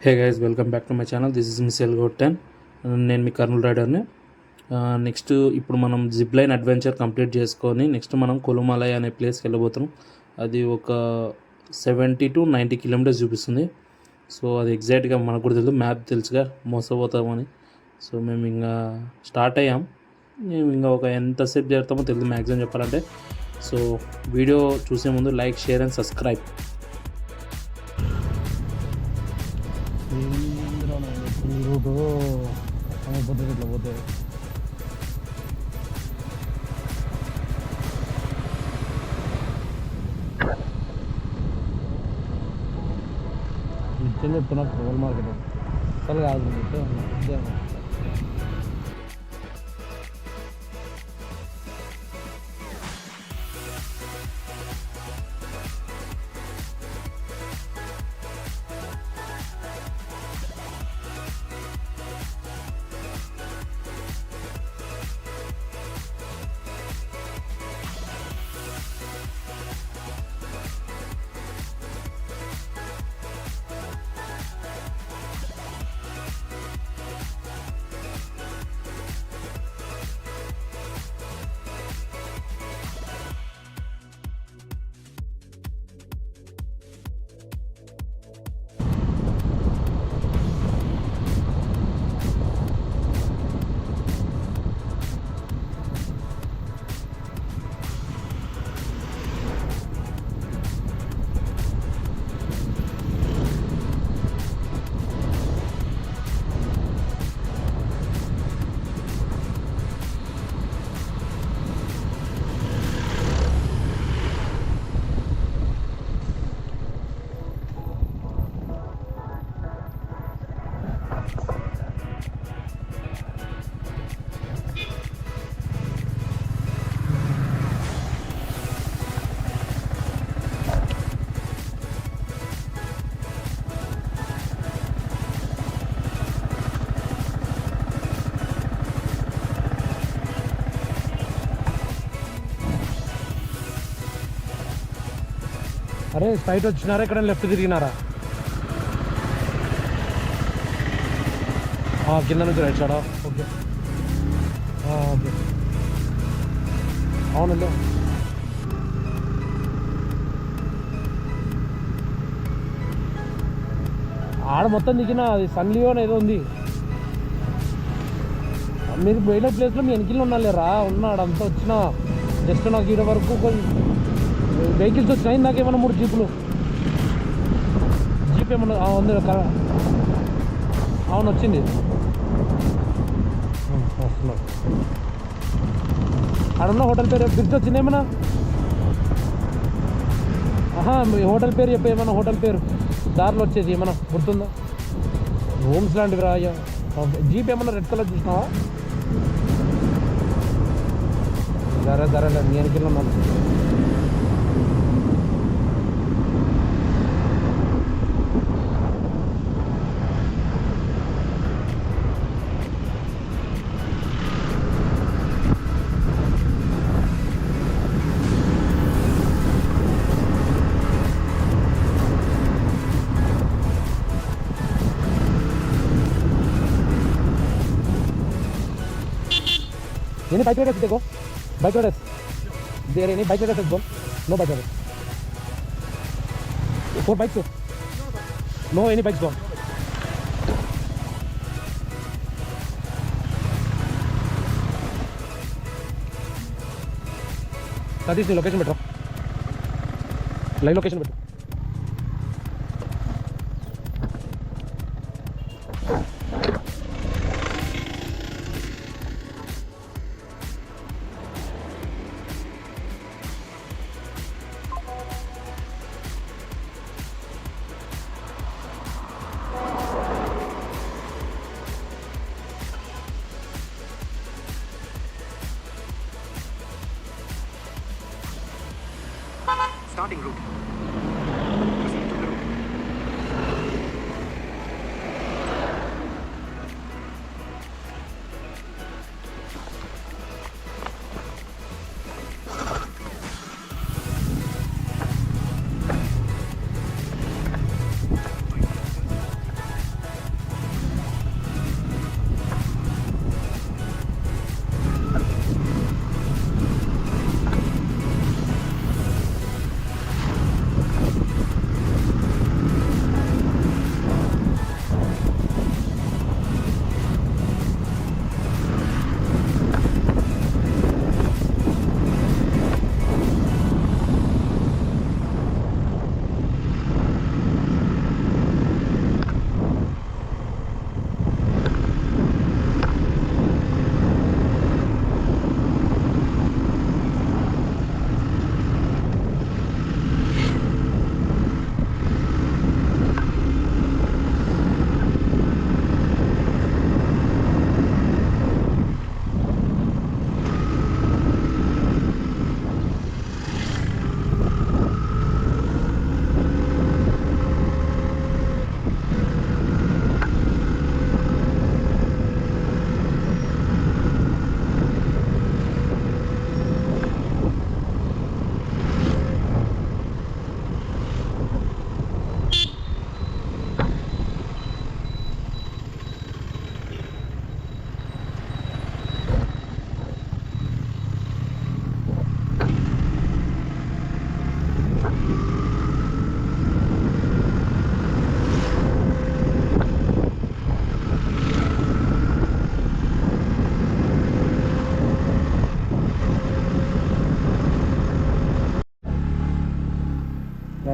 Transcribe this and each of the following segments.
Hey guys, welcome back to my channel. This is miss ఎల్గోటెన్. నేను మీ కర్నూలు రైడర్ని. నెక్స్ట్ ఇప్పుడు మనం జిప్ లైన్ అడ్వెంచర్ కంప్లీట్ చేసుకొని నెక్స్ట్ మనం కొలుమలై అనే ప్లేస్కి వెళ్ళబోతున్నాం. అది ఒక 70 to 90 కిలోమీటర్స్ చూపిస్తుంది. సో అది ఎగ్జాక్ట్గా మనకు కూడా తెలియదు, మ్యాప్ తెలుసుగా మోసపోతామని. సో మేము ఇంకా స్టార్ట్ అయ్యాం. మేము ఇంకా ఒక ఎంతసేపు చేరుతామో తెలియదు మ్యాక్సిమం చెప్పాలంటే. సో వీడియో చూసే ముందు లైక్, షేర్ అండ్ సబ్స్క్రైబ్. ఈ రూటు అయిపోతుంది ఇట్లా పోతే నిత్యం చెప్తున్నా రోల్ మార్కెట్ అసలు కాదు నిత్యం. అరే స్ట్రైట్ వచ్చినారా, ఇక్కడ లెఫ్ట్ తిరిగినారా? కింద నుంచి రైట్ సైడా? ఓకే ఓకే, అవునండి. ఆడ మొత్తం దిగిన అది సన్లియోన్ ఏదో ఉంది. మీరు పోయిన ప్లేస్లో మీ వెనకిల్ ఉన్నాలేరా, ఉన్నాడు అంతా వచ్చిన జస్ట్ నాకు ఈడ వరకు కొంచెం వెహికల్స్ వచ్చినాయి. ఇందాకేమన్నా 3 జీపులు, జీప్ ఏమన్నా ఉంది. అవును వచ్చింది, వస్తున్నాడు. ఆడున్న హోటల్ పేరు బ్రిడ్జ్ వచ్చింది ఏమన్నా? మీ హోటల్ పేరు చెప్పే, ఏమన్నా హోటల్ పేరు దారిలో వచ్చేది ఏమన్నా గుర్తుందా? రూమ్స్ లాంటివి రా. జీప్ ఏమన్నా రెడ్ కలర్ చూసినావా? జరలేదు, నేను కింద ఉన్నాను. Any bike riders they go? Bike riders. There any bike riders go? No bike riders. 4 bikes go? No any bikes go? Satish ni location betro. Live location betro. Starting route.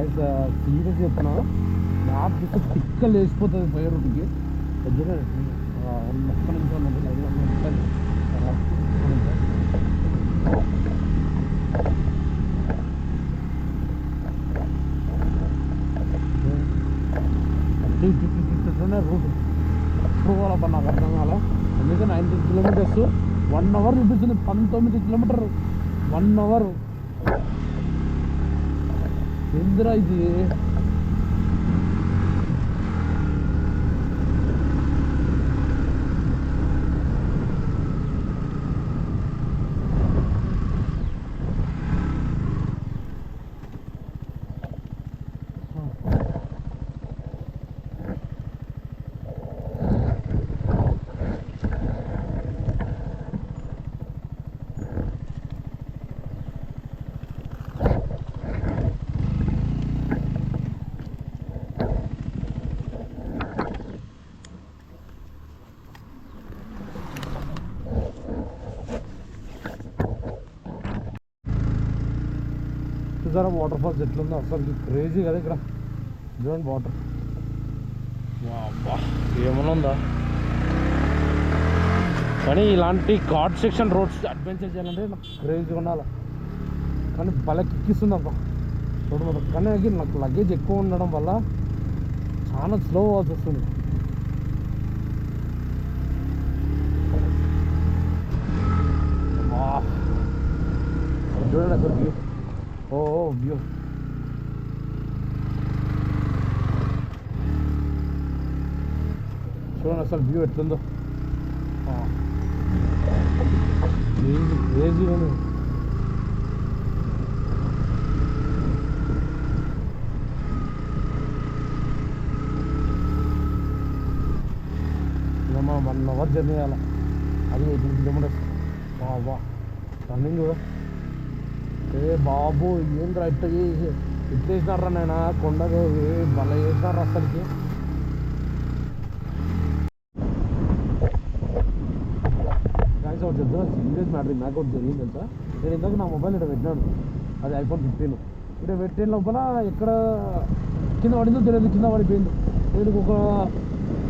Guys serious చెప్తున్నా map చూస్తే పిక్కలు వేసిపోతుంది పోయే రూట్కి దగ్గర ఒక్క నిమిషం route ఎప్పుడు పోవాలబ్బా నాకు అర్థం కాలే అందుకే 19 కిలోమీటర్స్ 1 అవర్ చూపిస్తుంది 19 కిలోమీటర్ 1 అవర్ ఎందురా ఇది చూసారా వాటర్ ఫాల్స్ ఎట్లుందో అసలు క్రేజీ కదా ఇక్కడ చూడండి వాటర్ ఏమన్నా ఉందా కానీ ఇలాంటి ఘాట్ సెక్షన్ రోడ్స్ అడ్వెంచర్ చేయాలంటే నాకు క్రేజీగా ఉండాలి కానీ భలే కిక్కిస్తుంది అబ్బా చూడదు కానీ నాకు లగేజ్ ఎక్కువ ఉండడం వల్ల చాలా స్లో అవ్వాల్సి వస్తుంది చూడండి అసలు వ్యూ ఓ వ్యూ చూడండి అసలు వ్యూ ఎట్లుందో క్రేజీ ఉంది మనం 1 అవర్ జర్నీ చేయాలి అది 18 కిలోమీటర్స్ బాబా రన్నింగ్ కూడా ఏ బాబు ఏం రైట్ ఇట్లా వేసినారా నేను కొండగా భలే వేసినారు అసలుకి గాయస్ ఒకటి చెప్తున్నా సీరియస్ మ్యాటర్ నాకు ఒకటి జరిగింది తెలుసా నేను ఇందాక నా మొబైల్ ఇక్కడ పెట్టినాను అది iPhone 15 ఇక్కడ పెట్టిన లోపల ఎక్కడ కింద పడిందో తెలియదు కింద పడిపోయింది నేను ఒక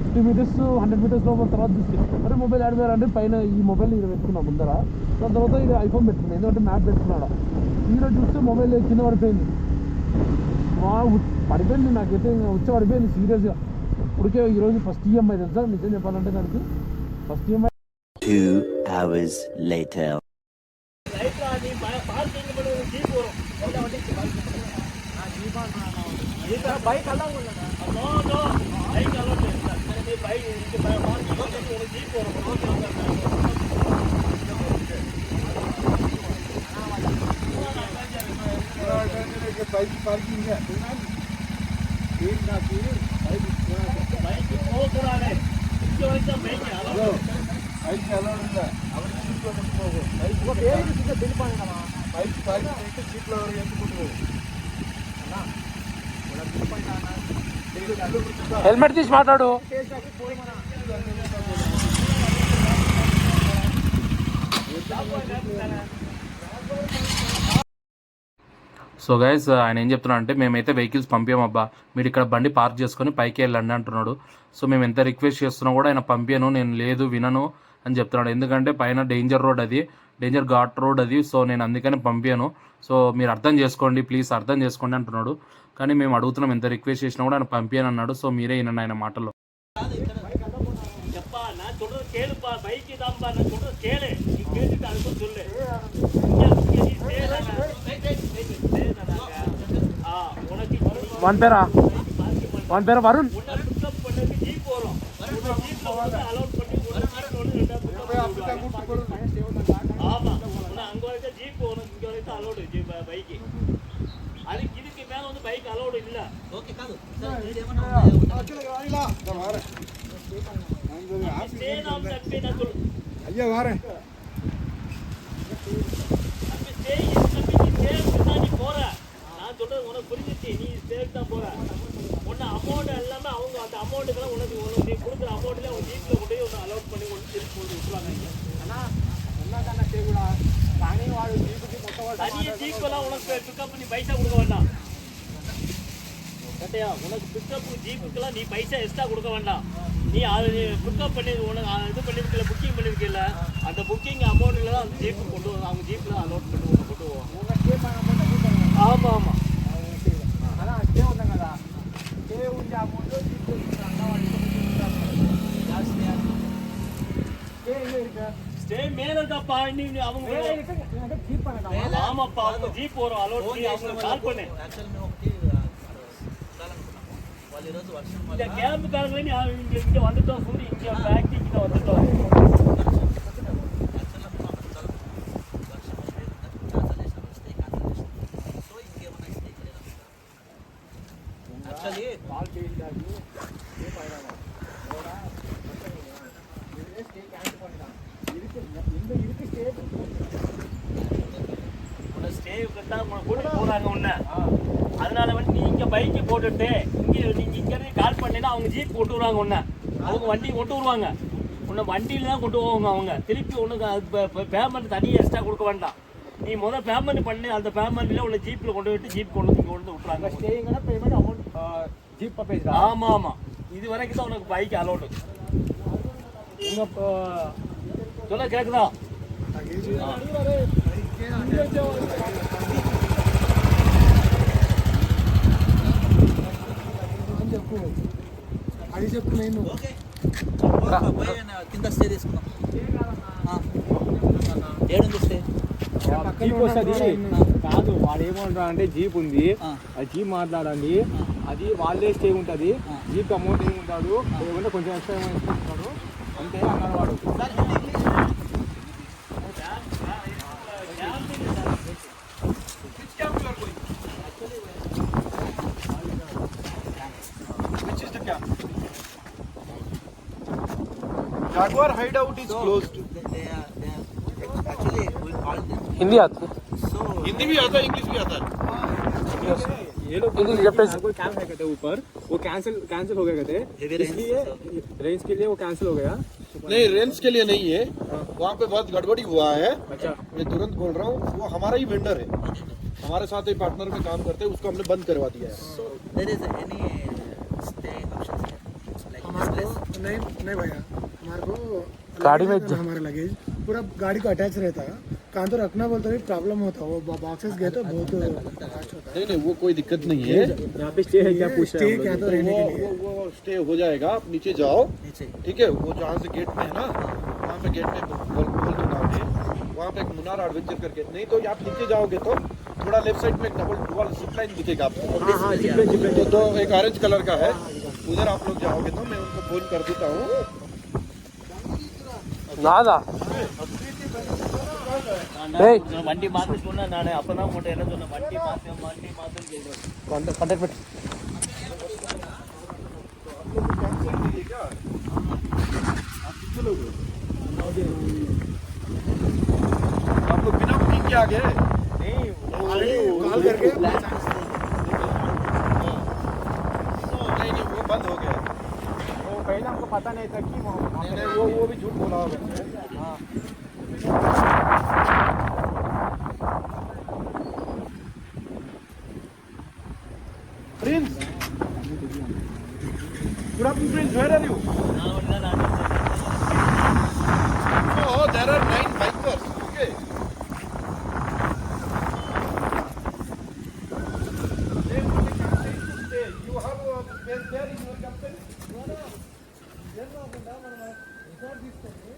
50 మీటర్స్ 100 మీటర్స్ లోపల తర్వాత చూస్తే అరే మొబైల్ ఆడిపోయారంటే పైన ఈ మొబైల్ ఇక్కడ పెట్టుకున్నా ముందర దాని తర్వాత ఇది iPhone పెట్టుకున్నాను ఎందుకంటే మ్యాప్ పెట్టుకున్నాడు ఈరోజు చూస్తే మొబైల్ కింద పడిపోయింది పడిపోయింది నాకైతే వచ్చి పడిపోయింది సీరియస్గా ఇప్పటికే ఈరోజు ఫస్ట్ ఈఎంఐ తెలుసా నిజం చెప్పాలంటే దానికి first EMI 2 hours later. Helmet తీసి మాట్లాడు సో గైస్ ఆయన ఏం చెప్తున్నా అంటే మేమైతే వెహికల్స్ పంపామబ్బా మీరు ఇక్కడ బండి పార్క్ చేసుకొని పైకి వెళ్ళండి అంటున్నాడు సో మేము ఎంత రిక్వెస్ట్ చేస్తున్నా కూడా ఆయన పంపాను నేను లేదు వినను అని చెప్తున్నాడు ఎందుకంటే పైన డేంజర్ రోడ్ అది డేంజర్ ఘాట్ రోడ్ అది సో నేను అందుకని పంపాను సో మీరు అర్థం చేసుకోండి ప్లీజ్ అర్థం చేసుకోండి అంటున్నాడు కానీ మేము అడుగుతున్నాం ఎంత రిక్వెస్ట్ చేసినా కూడా ఆయన పంపాను అన్నాడు సో మీరే వినండి ఆయన మాటల్లో వన్ పేరా వరుణ్ இதுக்கு மேல வந்து பைக் அலோடு இல்ல ஓகே காது ஐயா வரேன் போற நான் சொல்றது உனக்கு புரிஞ்சிச்சு நீ சேஃப் தான் போற உன்ன அமௌண்ட் எல்லாமே அவங்க அந்த அமௌண்ட்டுக்கெல்லாம் உனக்கு நீ கொடுக்குற அமௌண்ட்ல அவங்க ஜீப்ல கொண்டு போய் உன்னை அலோட் பண்ணி கொண்டு திருப்பி கொண்டு விட்டுருவாங்க அண்ணா என்னதானே சேவிடா కానీ వాడు జీపుకి మొత్తం జీప్ వల్ల ఉనకు పికప్ ని పైసా கொடுக்க வேண்டாம் கட்டையா உனக்கு பிக்கப் ஜீப்புக்கெல்லாம் நீ பைசா எக்ஸ்ட்ரா கொடுக்க வேண்டாம். நீ அது பிக்கப் பண்ணி உனக்கு இது பண்ணிருக்கல, புக்கிங் பண்ணிருக்கல, அந்த புக்கிங் அமௌண்ட்ல தான் அந்த ஜீப்பு கொண்டு வந்து அவங்க ஜீப்ல அலோட் பண்ணி உனக்கு கொண்டு போவாங்க. ஆமா ஆமா అలా స్టే ఉన్నాం కదా, స్టే ఉండే అమౌంట్ ஸ்டே மேல தான்ப்பா. நீ அவங்க ஆமாப்பா, அவங்க ஜீப் வரும் அலோட் பண்ணி அவங்க கால் பண்ணு. இந்த கேம்புக்காரங்களே நீ இங்க வந்துட்டோம் சொல்லி இங்க பேக்கிங் வந்துட்டோம். அதனால வந்து நீ இங்க பைக்கை போட்டுட்டு இங்க கால் பண்ணீங்கன்னா அவங்க ஜீப் கொண்டு வருவாங்க. உன்ன அவங்க வண்டி கொண்டு வருவாங்க. உன்னை வண்டியில தான் கொண்டு போவாங்க அவங்க. திருப்பி உனக்கு பேமெண்ட் தனியாக எக்ஸ்ட்ரா கொடுக்க வேண்டாம். நீ முதல் பேமெண்ட் பண்ணி அந்த பேமெண்ட்ல உன்னை ஜீப்ல கொண்டு போயிட்டு ஜீப் கொண்டு விட்டுறாங்க. Staying payment amount jeep pay. ஆமா ஆமா, இது வரைக்கும் தான் உனக்கு பைக் அலோடு. சொல்ல கேக்குதா? అది చెప్పు నేను కింద స్టే తీసుకున్నాం. ఏడుంది స్టే? జీప్ వస్తుంది కాదు, వాడు ఏమంటాడు అంటే జీప్ ఉంది, అది జీప్ మాట్లాడండి, అది వాళ్ళే స్టే ఉంటుంది, జీప్ అమౌంట్ ఏముంటాడు ఏమంటే కొంచెం ఎక్స్ట్రా అమౌంట్ ఇస్తాడు అంతే అన్నాడు వాడు. Jaguar hideout is closed. Actually, we call them. Hindi आती है, हिंदी भी आता है, इंग्लिश भी आता है. ये लोग कोई कैंप है कहते ऊपर, वो कैंसिल हो गया कहते, इसलिए रेंज के लिए वो कैंसिल हो गया. नहीं, रेंज के लिए नहीं है, वहाँ पे बहुत गड़बड़ी हुआ है. अच्छा, मैं तुरंत बोल रहा हूँ, वो हमारा ही वेंडर है, हमारे साथ ही पार्टनर में काम करते हैं, उसको हमने बंद करवा दिया है. So there is any stay options here? Like this place? नहीं भैया, हमारे को गाड़ी में हमारा लगेज पूरा गाड़ी को अटैच रहता है, कहाँ तो रखना बोलते भी प्रॉब्लम होता है, वो बॉक्सेस गए तो बहुत कॉस्ट होता है. नहीं, वो कोई दिक्कत नहीं है. यहाँ पे स्टे है क्या पूछ स्टे क्या तो रहने के लिए वो स्टे हो जाएगा. आप नीचे जाओ, नीचे. ठीक है, वो जहाँ से गेट में है ना, वहाँ पे गेट में बोल दूंगा आगे, वहाँ पे एक मुनार एडवेंचर करके. नहीं तो आप नीचे जाओगे तो थोड़ा लेफ्ट साइड में एक डबल जिप लाइन दिखेगा आपको. तो एक ऑरेंज कलर का है, उधर आप लोग जाओगे तो मैं उनको फोन कर देता हूँ. வண்டி மாற்றி சொன்னேன் நான். அப்பதான் உங்கள்கிட்ட என்ன சொன்னேன், வண்டி மாற்றுன்னு கேட்குறேன். कांटेक्ट पे आप लोग बिना बुकिंग के आ गए. कॉल करके नहीं, वो बंद हो गया. वो पहले हमको पता नहीं था कि नहीं, वो भी झूठ बोला होगा. Prince, good afternoon, Prince. Where are you? So there are 9 bikers. Okay. They will be coming to stay. You have a space there in your company?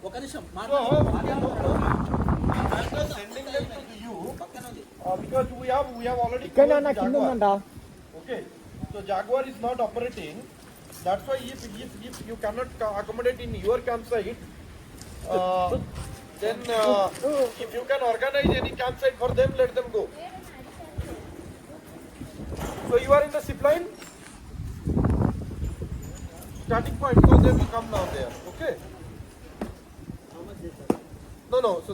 ఒక నిమిషం So I'm just sending them to you because we have already covered Jaguar. Okay, so Jaguar is not operating. That's why if you cannot accommodate in your campsite, then if you can organize any campsite for them, let them go. So you are in the zip line starting point, so they will come down there. Okay. No. So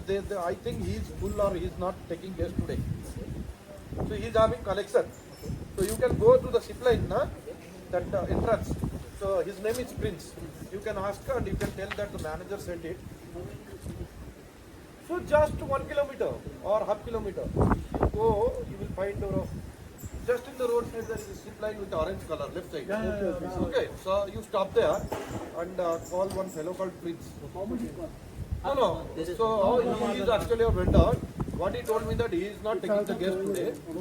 I think he is full or he is not taking guests today. So he is having collection. So you can go to the zip line, that entrance. So his name is Prince. You can ask and you can tell that the manager sent it. So just 1 kilometer or half kilometer. You go, you will find just in the roadside there is a zip line with orange color, left side. Okay, so you stop there and call one fellow called Prince. No. So he is actually a vendor. What he told me that he is not taking the guest today. So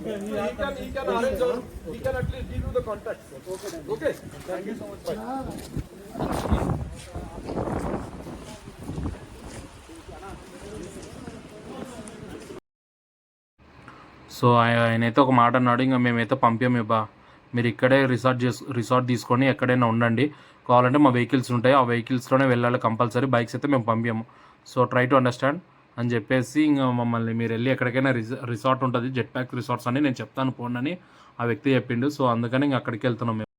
he can arrange or he can at least give you the contact. Okay. Thank you so much. Bye. So ఆయనైతే ఒక మాట అన్నాడు, ఇంకా మేమైతే పంపాము ఇబ్బా, మీరు ఇక్కడే resort తీసుకొని ఎక్కడైనా ఉండండి, కావాలంటే మా వెహికల్స్ ఉంటాయి, ఆ వెహికల్స్లోనే వెళ్ళాలి కంపల్సరీ, బైక్స్ అయితే మేము పంపాము, సో ట్రై టు అండర్స్టాండ్ అని చెప్పేసి ఇంకా మమ్మల్ని మీరు వెళ్ళి ఎక్కడికైనా రిసార్ట్ ఉంటుంది, జెట్ ప్యాక్ రిసార్ట్స్ అని నేను చెప్తాను పోండి అని ఆ వ్యక్తి చెప్పిండు. సో అందుకని ఇంక అక్కడికి వెళ్తున్నాం మేము.